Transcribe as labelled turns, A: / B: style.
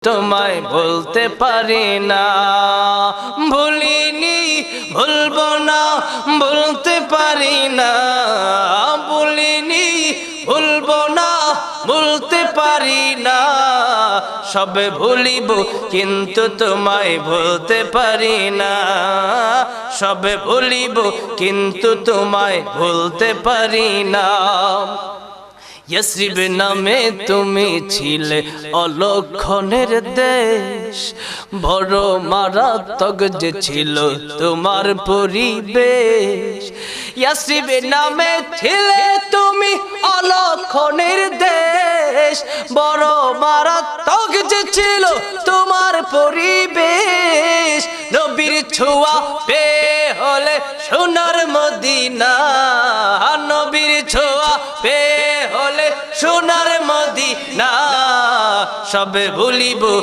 A: তোমায় ভুলতে পারি না। ভুলিনি, ভুলবো না, ভুলতে পারি না। ভুলিনি, ভুলবো না, ভুলতে পারি না। সবে ভুলিব কিন্তু তোমায় ভুলতে পারি না। সবে ভুলিব কিন্তু তোমায় ভুলতে পারি না। ইয়াসরিব নামে তুমি ছিলে অলক্ষণের দেশ, বড় মারাত্মক যে ছিল তোমার পরিবেশ। ইয়াসরিব নামে ছিলে তুমি অলক্ষণের দেশ, বড় মারাত্মক যে ছিল তোমার পরিবেশ। নবীর ছোঁয়া পেয়ে হলে সোনার মদিনা, নবীর ছোঁয়া পেয়ে হলে সোনার মদিনা। সবে ভুলিব